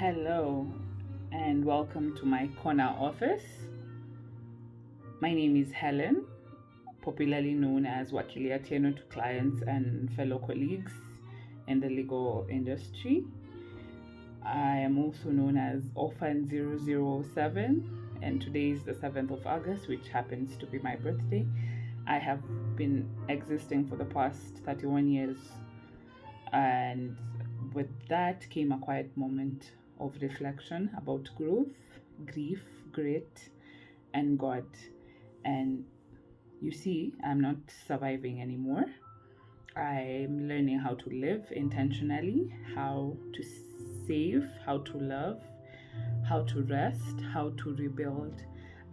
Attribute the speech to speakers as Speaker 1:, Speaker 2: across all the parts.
Speaker 1: Hello and welcome to my corner office. My name is Helen, popularly known as Wakili Atieno to clients and fellow colleagues in the legal industry. I am also known as Orphan 007, and today is the 7th of August, which happens to be my birthday. I have been existing for the past 31 years, and with that came a quiet moment of reflection about growth, grief, grit, and God. And you see, I'm not surviving anymore. I'm learning how to live intentionally, how to save, how to love, how to rest, how to rebuild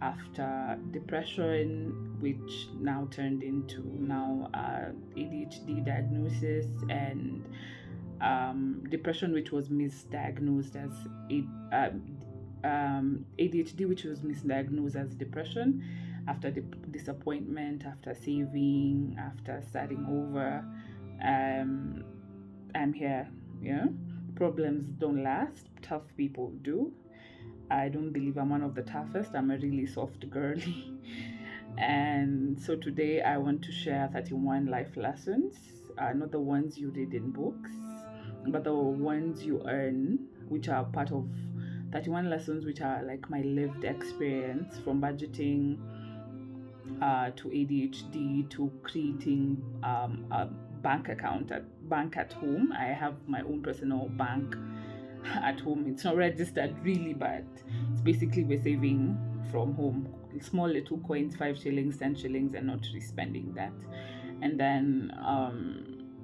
Speaker 1: after depression, which now turned into ADHD diagnosis, and depression, which was misdiagnosed as ADHD, which was misdiagnosed as depression after disappointment, after saving, after starting over. I'm here. Problems don't last, tough people do. I don't believe I'm one of the toughest. I'm a really soft girly. And so today I want to share 31 life lessons, not the ones you read in books, but the ones you earn, which are part of 31 lessons, which are like my lived experience, from budgeting to ADHD to creating a bank at home. I have my own personal bank at home. It's not registered really, but it's basically we're saving from home, small little coins, 5 shillings, 10 shillings, and not really spending that. And then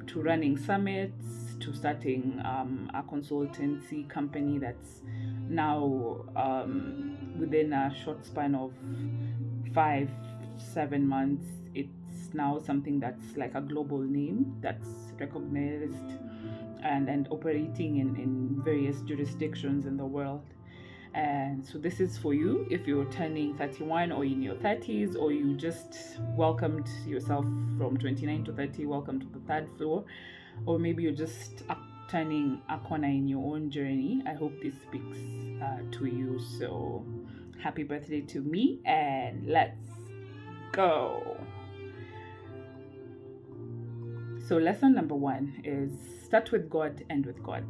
Speaker 1: to running summits, to starting a consultancy company that's now within a short span of 5-7 months, it's now something that's like a global name that's recognized and operating in various jurisdictions in the world. And so this is for you if you're turning 31 or in your 30s, or you just welcomed yourself from 29 to 30, welcome to the third floor, or maybe you're just turning a corner in your own journey. I hope this speaks to you. So happy birthday to me, and let's go. So lesson number 1 is start with God, end with God.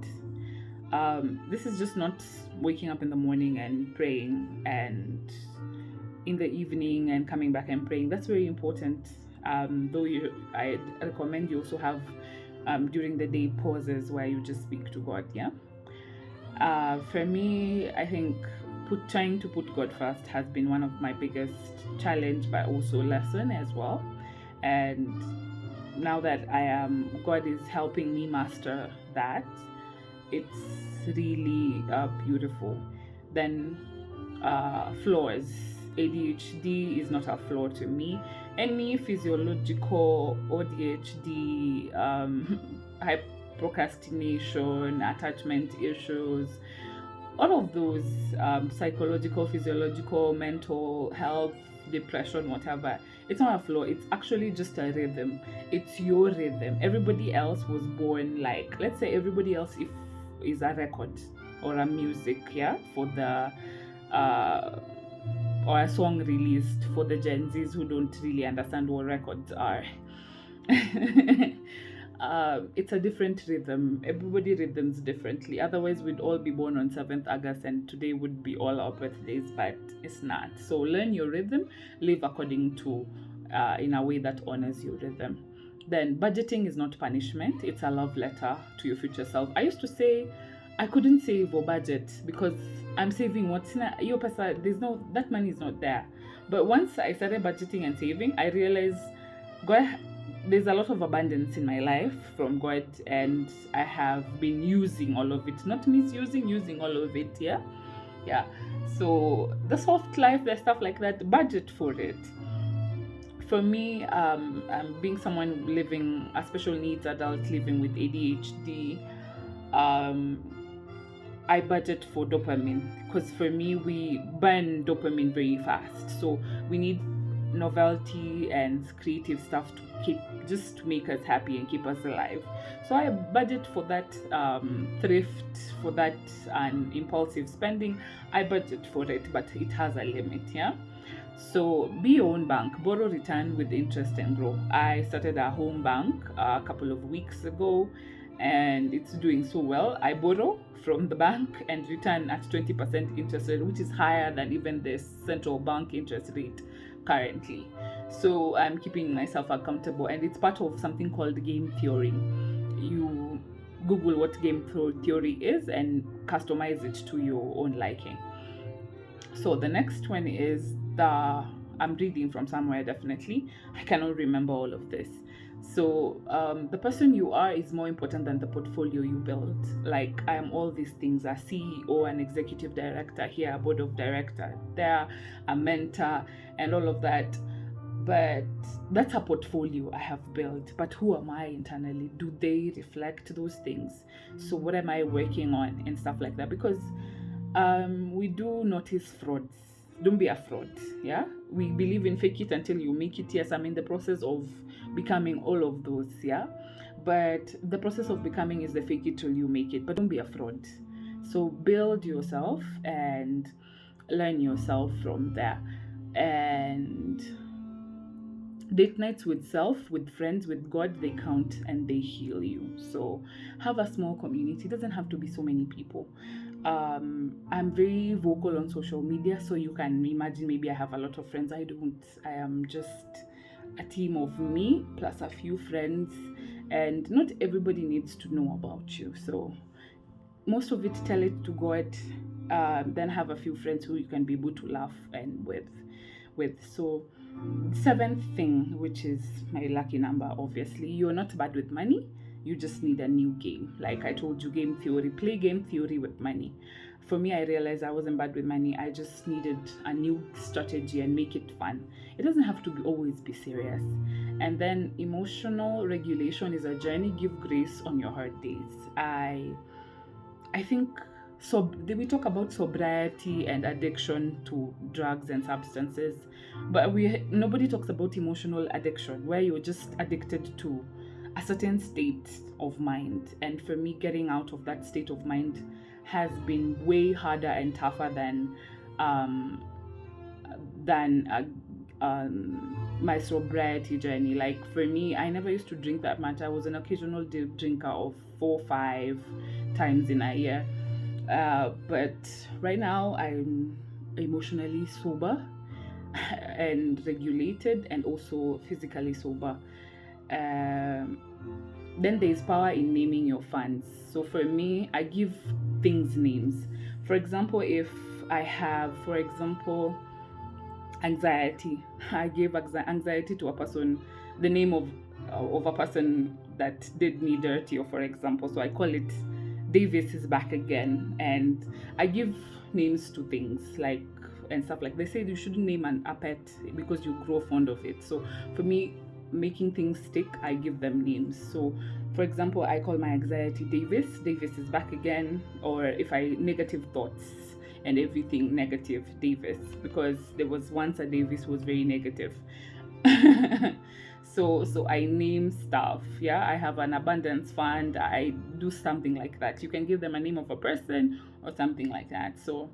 Speaker 1: This is just not waking up in the morning and praying, and in the evening and coming back and praying. That's very important. I recommend you also have during the day pauses where you just speak to God. For me, I think trying to put God first has been one of my biggest challenge, but also lesson as well. And now that God is helping me master that, it's really beautiful. Then flaws. ADHD is not a flaw to me. Any physiological ADHD, procrastination, attachment issues, all of those psychological, physiological, mental health, depression, whatever, it's not a flaw. It's actually just a rhythm. It's your rhythm. Everybody else was born like, let's say everybody else is a record or a music, for the or a song released for the Gen Zs who don't really understand what records are. It's a different rhythm. Everybody rhythms differently. Otherwise, we'd all be born on 7th August and today would be all our birthdays, but it's not. So learn your rhythm, live according to, in a way that honors your rhythm. Then budgeting is not punishment. It's a love letter to your future self. I used to say I couldn't save or budget because I'm saving what's in your person. That money is not there. But once I started budgeting and saving, I realized there's a lot of abundance in my life from God, and I have been using all of it, not misusing, using all of it. So the soft life, the stuff like that, budget for it. For me, I'm being someone living a special needs adult living with ADHD. I budget for dopamine because for me, we burn dopamine very fast. So we need novelty and creative stuff to keep, just to make us happy and keep us alive. So I budget for that thrift, for that impulsive spending. I budget for it, but it has a limit. Yeah. So be your own bank, borrow, return with interest, and grow. I started a home bank a couple of weeks ago, and it's doing so well. I borrow from the bank and return at 20% interest rate, which is higher than even the central bank interest rate currently. So I'm keeping myself accountable, and it's part of something called game theory. You Google what game theory is and customize it to your own liking. So the next one is I'm reading from somewhere, definitely. I cannot remember all of this. So the person you are is more important than the portfolio you build. Like, I am all these things: a CEO, an executive director here, a board of director there, a mentor, and all of that. But that's a portfolio I have built. But who am I internally? Do they reflect those things? So what am I working on and stuff like that? Because we do notice frauds. Don't be a fraud. Yeah, we believe in fake it until you make it. Yes, I'm in the process of becoming all of those. Yeah, but the process of becoming is the fake it till you make it. But don't be a fraud. So build yourself and learn yourself from there. And date nights with self, with friends, with God, they count and they heal you. So have a small community. It doesn't have to be so many people. I'm very vocal on social media, so you can imagine maybe I have a lot of friends. I don't. I am just a team of me plus a few friends, and not everybody needs to know about you. So most of it, tell it to God. Then have a few friends who you can be able to laugh and with. So seventh thing, which is my lucky number, obviously, you're not bad with money. You just need a new game. Like I told you, game theory. Play game theory with money. For me, I realized I wasn't bad with money. I just needed a new strategy and make it fun. It doesn't have to always be serious. And then emotional regulation is a journey. Give grace on your hard days. I think we talk about sobriety and addiction to drugs and substances, but nobody talks about emotional addiction, where you're just addicted to a certain state of mind. And for me, getting out of that state of mind has been way harder and tougher than my sobriety journey. Like for me, I never used to drink that much. I was an occasional drinker of 4-5 times in a year. But right now I'm emotionally sober and regulated, and also physically sober. Then there's power in naming your funds. So for me, I give things names. For example, if I have, anxiety, I gave anxiety to a person, the name of a person that did me dirty, or for example, so I call it Davis is back again. And I give names to things like and stuff. Like they say you shouldn't name a pet because you grow fond of it. So for me, making things stick, I give them names. So for example, I call my anxiety Davis is back again. Or if I negative thoughts and everything negative, Davis, because there was once a Davis who was very negative. So I name stuff. Yeah, I have an abundance fund. I do something like that. You can give them a name of a person or something like that. So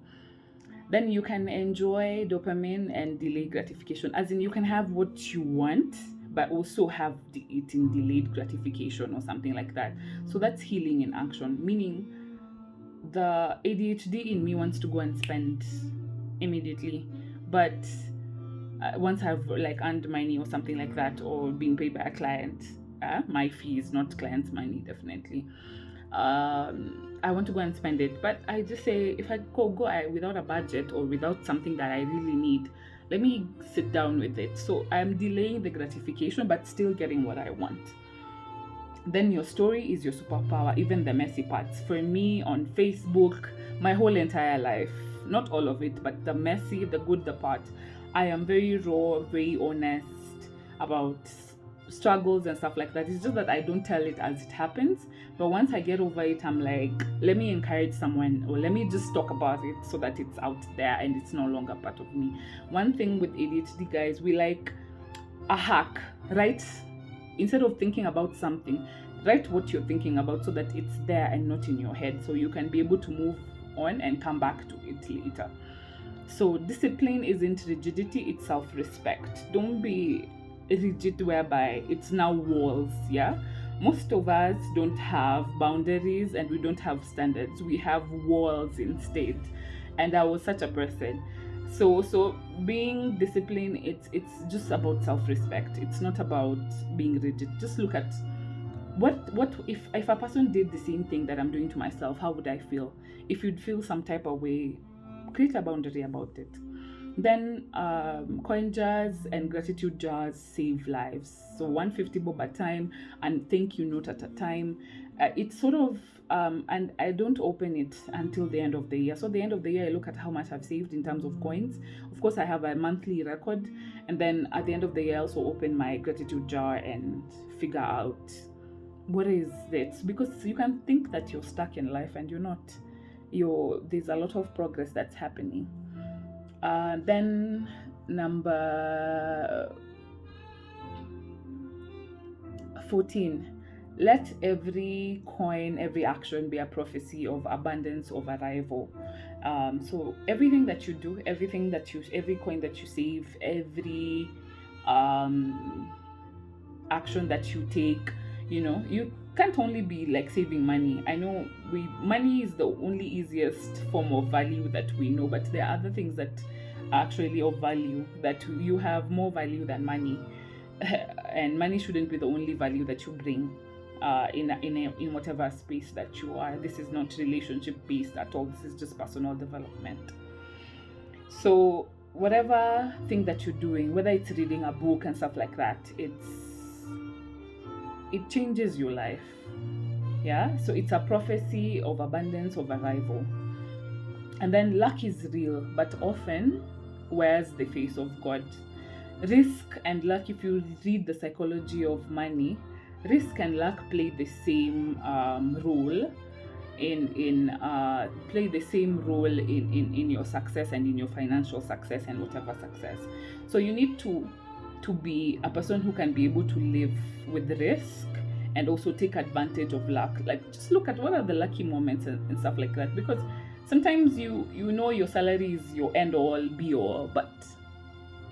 Speaker 1: then you can enjoy dopamine and delayed gratification, as in you can have what you want but also have it in delayed gratification or something like that. So that's healing in action, meaning the ADHD in me wants to go and spend immediately, but once I've like earned money or something like that, or being paid by a client, my fee is not client's money, definitely. I want to go and spend it, but I just say, if I go without a budget or without something that I really need, let me sit down with it. So I'm delaying the gratification but still getting what I want. Then your story is your superpower, even the messy parts. For me, on Facebook, my whole entire life, not all of it, but the messy, the good, the part, I am very raw, very honest about struggles and stuff like that. It's just that I don't tell it as it happens. But once I get over it, I'm like, let me encourage someone, or let me just talk about it so that it's out there and it's no longer part of me. One thing with ADHD, guys, we like a hack, right? Instead of thinking about something, write what you're thinking about so that it's there and not in your head, so you can be able to move on and come back to it later. So discipline isn't rigidity, it's self-respect. Don't be rigid whereby it's now walls. Yeah, most of us don't have boundaries and we don't have standards, we have walls instead. And I was such a person. So being disciplined, it's just about self-respect. It's not about being rigid. Just look at what if a person did the same thing that I'm doing to myself, how would I feel? If you'd feel some type of way, create a boundary about it. Then coin jars and gratitude jars save lives. So 150 bob at a time and thank you note at a time. It's sort of and I don't open it until the end of the year. So the end of the year, I look at how much I've saved in terms of coins. Of course, I have a monthly record, and then at the end of the year, I also open my gratitude jar and figure out what is it, because you can think that you're stuck in life and you're not. There's a lot of progress that's happening. Then number 14, let every coin, every action be a prophecy of abundance of arrival. So everything that you do, every coin that you save, every action that you take, you can't only be like saving money. I know money is the only easiest form of value that we know, but there are other things that are actually of value, that you have more value than money. And money shouldn't be the only value that you bring in whatever space that you are. This is not relationship based at all. This is just personal development. So whatever thing that you're doing, whether it's reading a book and stuff like that, it changes your life. Yeah, so it's a prophecy of abundance of arrival. And then luck is real, but often wears the face of God. Risk and luck, if you read the psychology of money, risk and luck play the same role in your success and in your financial success and whatever success. So you need to be a person who can be able to live with risk and also take advantage of luck. Like, just look at what are the lucky moments and stuff like that, because sometimes you know your salary is your end all be all, but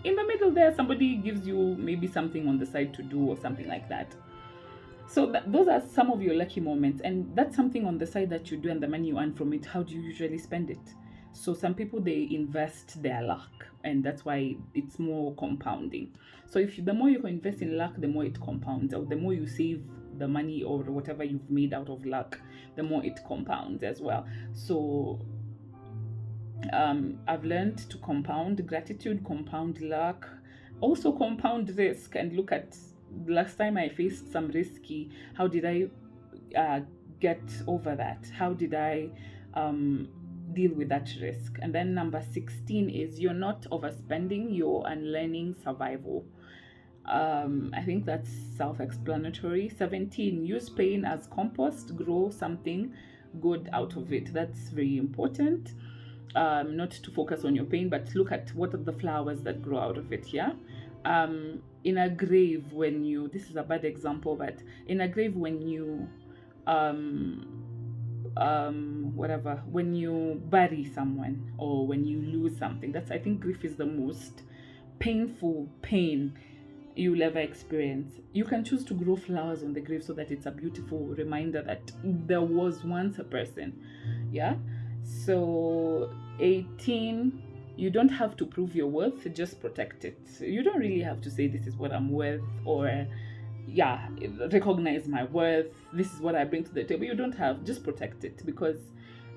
Speaker 1: in the middle there somebody gives you maybe something on the side to do or something like that. So those are some of your lucky moments, and that's something on the side that you do, and the money you earn from it, how do you usually spend it? So some people, they invest their luck, and that's why it's more compounding. So the more you invest in luck, the more it compounds, or the more you save the money or whatever you've made out of luck, the more it compounds as well. So I've learned to compound gratitude, compound luck, also compound risk, and look at last time I faced some risky, how did I get over that? How did I deal with that risk? And then number 16 is you're not overspending, you're unlearning survival. I think that's self-explanatory. 17, use pain as compost, grow something good out of it. That's very important. Not to focus on your pain, but look at what are the flowers that grow out of it. Yeah. In a grave, this is a bad example, but in a grave, when you when you bury someone or when you lose something, I think grief is the most painful pain you'll ever experience. You can choose to grow flowers on the grave so that it's a beautiful reminder that there was once a person. Yeah. So 18, you don't have to prove your worth, just protect it. You don't really have to say this is what I'm worth, or recognize my worth, this is what I bring to the table. You don't have, just protect it, because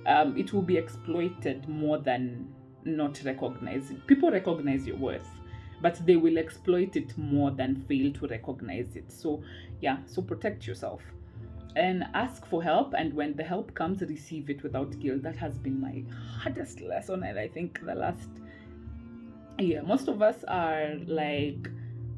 Speaker 1: it will be exploited more than not recognizing. People recognize your worth, but they will exploit it more than fail to recognize it. So protect yourself and ask for help, and when the help comes, receive it without guilt. That has been my hardest lesson, and I think the last year, most of us are like,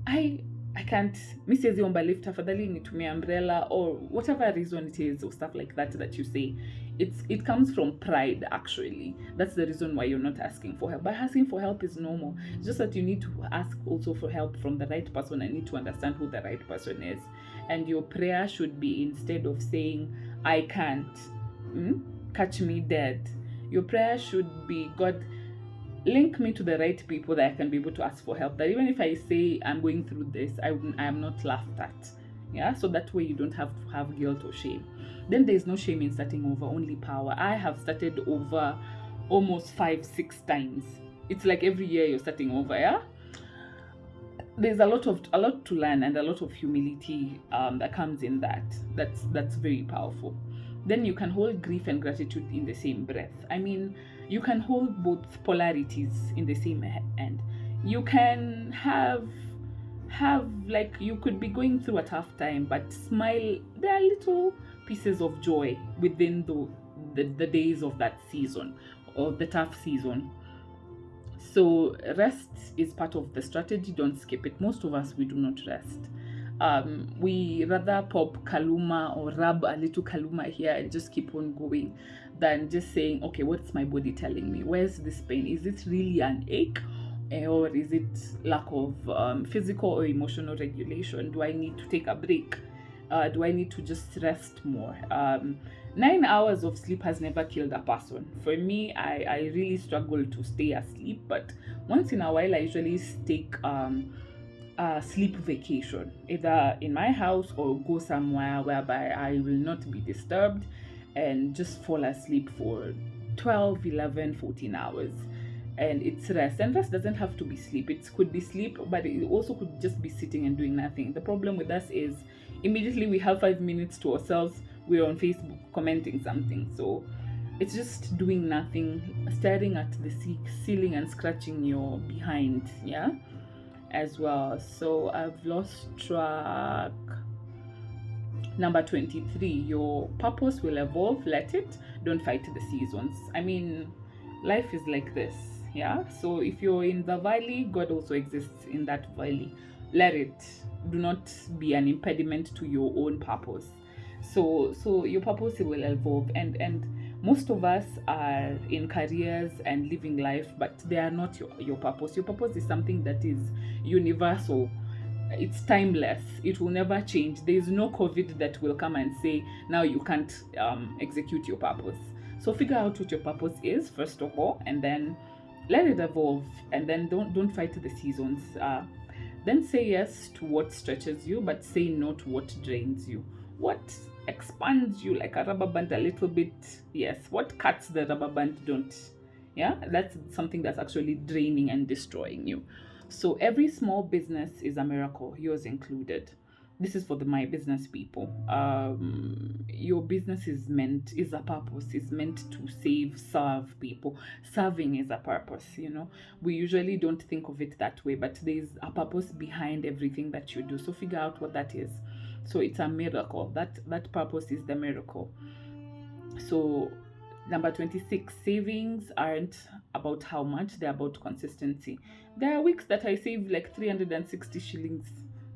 Speaker 1: I I can't, mi siwezi omba lift, tafadhali nitumie umbrella, or whatever reason it is, or stuff like that you say. It comes from pride, actually. That's the reason why you're not asking for help. But asking for help is normal. It's just that you need to ask also for help from the right person and need to understand who the right person is. And your prayer should be, instead of saying, I can't, catch me dead, your prayer should be, God, link me to the right people that I can be able to ask for help. That even if I say I'm going through this, I am not laughed at. Yeah, so that way you don't have to have guilt or shame. Then there's no shame in starting over, only power. I have started over almost 5-6 times. It's like every year you're starting over. Yeah, there's a lot to learn and a lot of humility that comes in that. That's very powerful. Then you can hold grief and gratitude in the same breath. I mean, you can hold both polarities in the same end. You can have like, you could be going through a tough time, but smile. There are little pieces of joy within the days of that season, or the tough season. So rest is part of the strategy. Don't skip it. Most of us, we do not rest. We rather pop Kaluma or rub a little Kaluma here and just keep on going, than just saying, okay, what's my body telling me? Where's this pain? Is it really an ache? Or is it lack of physical or emotional regulation? Do I need to take a break? Do I need to just rest more? 9 hours of sleep has never killed a person. For me, I really struggle to stay asleep, but once in a while I usually take a sleep vacation, either in my house or go somewhere whereby I will not be disturbed, and just fall asleep for 12, 11, 14 hours. And it's rest. And rest doesn't have to be sleep. It could be sleep, but it also could just be sitting and doing nothing. The problem with us is immediately we have 5 minutes to ourselves, we're on Facebook commenting something. So it's just doing nothing, staring at the ceiling and scratching your behind, yeah, as well. So I've lost track. Number 23, your purpose will evolve. Let it. Don't fight the seasons. I mean, life is like this, yeah. So if you're in the valley, God also exists in that valley. Let it. Do not be an impediment to your own purpose. So your purpose will evolve, and most of us are in careers and living life, but they are not your purpose. Your purpose is something that is universal. It's timeless. It will never change. There is no COVID that will come and say now you can't execute your purpose. So figure out what your purpose is first of all, and then let it evolve. And then don't fight the seasons. Then say yes to what stretches you, but say no to what drains you. What expands you like a rubber band a little bit? Yes. What cuts the rubber band? Don't. Yeah, that's something that's actually draining and destroying you. So every small business is a miracle, yours included. This is for the my business people. Your business is a purpose, is meant to serve people. Serving is a purpose, you know. We usually don't think of it that way, but there's a purpose behind everything that you do. So figure out what that is. So it's a miracle. That purpose is the miracle. So number 26, savings aren't about how much, they're about consistency. There are weeks that I save like 360 shillings.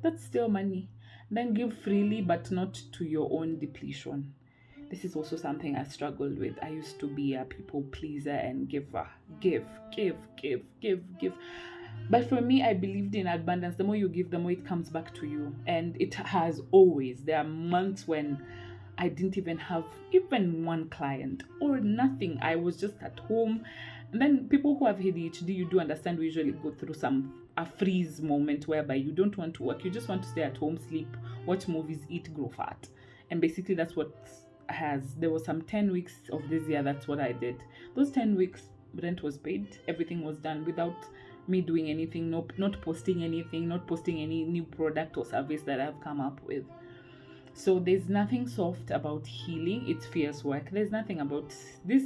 Speaker 1: That's still money. Then give freely, but not to your own depletion. This is also something I struggled with. I used to be a people pleaser and giver. Give. But for me, I believed in abundance. The more you give, the more it comes back to you. And it has always. There are months when I didn't even have even one client or nothing. I was just at home. And then people who have ADHD, you do understand, we usually go through a freeze moment whereby you don't want to work. You just want to stay at home, sleep, watch movies, eat, grow fat. And basically that's what there was some 10 weeks of this year. That's what I did. Those 10 weeks, rent was paid. Everything was done without me doing anything, not posting anything, not posting any new product or service that I've come up with. So there's nothing soft about healing. It's fierce work. There's nothing about this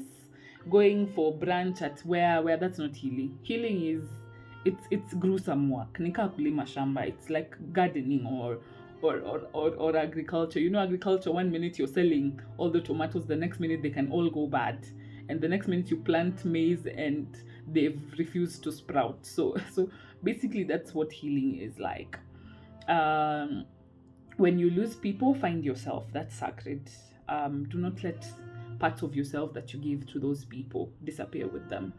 Speaker 1: going for branch at where that's not healing. Healing is it's gruesome work. Nika kulima shamba. It's like gardening or agriculture. You know, agriculture, 1 minute you're selling all the tomatoes, the next minute they can all go bad. And the next minute you plant maize and they've refused to sprout. So basically that's what healing is like. Um, when you lose people, find yourself. That's sacred. Do not let parts of yourself that you give to those people disappear with them.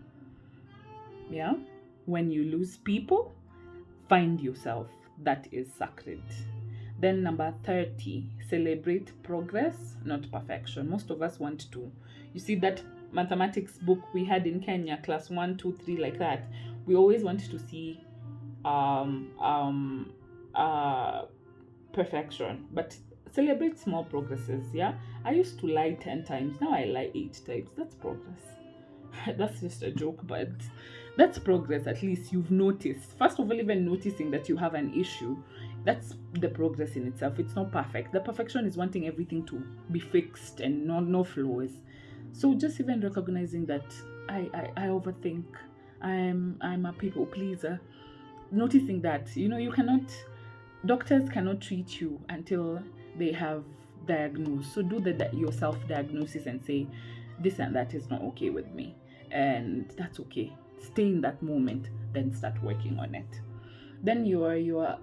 Speaker 1: Yeah. When you lose people, find yourself. That is sacred. Then number 30, celebrate progress, not perfection. Most of us want to. You see that mathematics book we had in Kenya, class 1, 2, 3, like that. We always want to see um, um, uh, perfection, but celebrate small progresses. Yeah, I used to lie 10 times, now I lie 8 times. That's progress. That's just a joke, but that's progress. At least you've noticed. First of all, even noticing that you have an issue, that's the progress in itself. It's not perfect. The perfection is wanting everything to be fixed and no flaws. So just even recognizing that I overthink, I'm a people pleaser, noticing that, you cannot, doctors cannot treat you until they have diagnosed. So do your self diagnosis and say this and that is not okay with me, and that's okay. Stay in that moment, then start working on it. Then you are your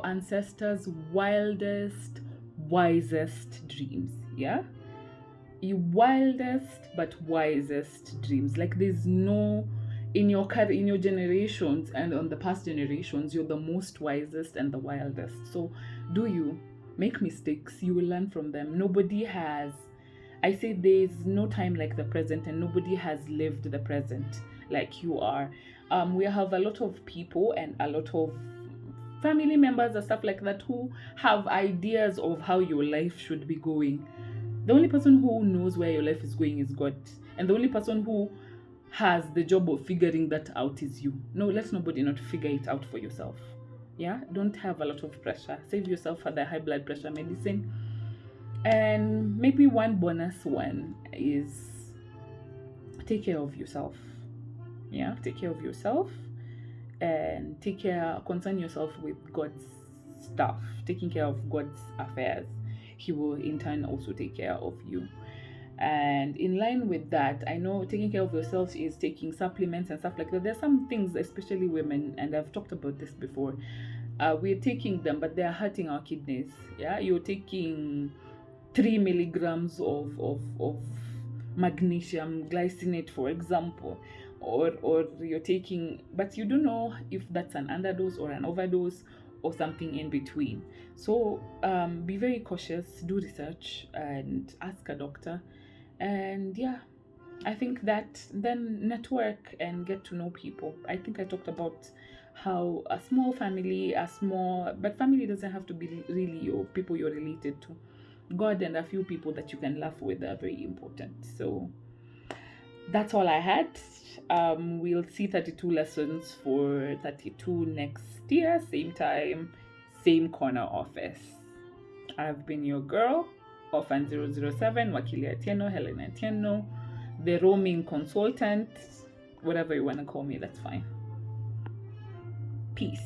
Speaker 1: ancestors' wildest, wisest dreams. Yeah, your wildest but wisest dreams. Like there's no, in your generations and on the past generations, you're the most wisest and the wildest. So do you make mistakes, you will learn from them. Nobody has, I say there's no time like the present, and nobody has lived the present like you are. We have a lot of people and a lot of family members and stuff like that who have ideas of how your life should be going. The only person who knows where your life is going is God. And the only person who has the job of figuring that out is you. No, let nobody not figure it out for yourself. Yeah, don't have a lot of pressure. Save yourself for the high blood pressure medicine. And maybe one bonus one is take care of yourself. Yeah, take care of yourself and concern yourself with God's stuff, taking care of God's affairs. He will in turn also take care of you. And in line with that, I know taking care of yourself is taking supplements and stuff like that. There's some things, especially women, and I've talked about this before. We're taking them, but they're hurting our kidneys. Yeah, you're taking 3 milligrams of magnesium glycinate, for example, or you're taking, but you don't know if that's an underdose or an overdose or something in between. So be very cautious, do research, and ask a doctor. And yeah, I think that then network and get to know people. I think I talked about how a small family, but family doesn't have to be really your people you're related to. God and a few people that you can laugh with are very important. So that's all I had. We'll see 32 lessons for 32 next year, same time, same corner office. I've been your girl, Orphan 007, Wakili Atieno, Helen Atieno, the roaming consultant, whatever you want to call me, that's fine. Peace.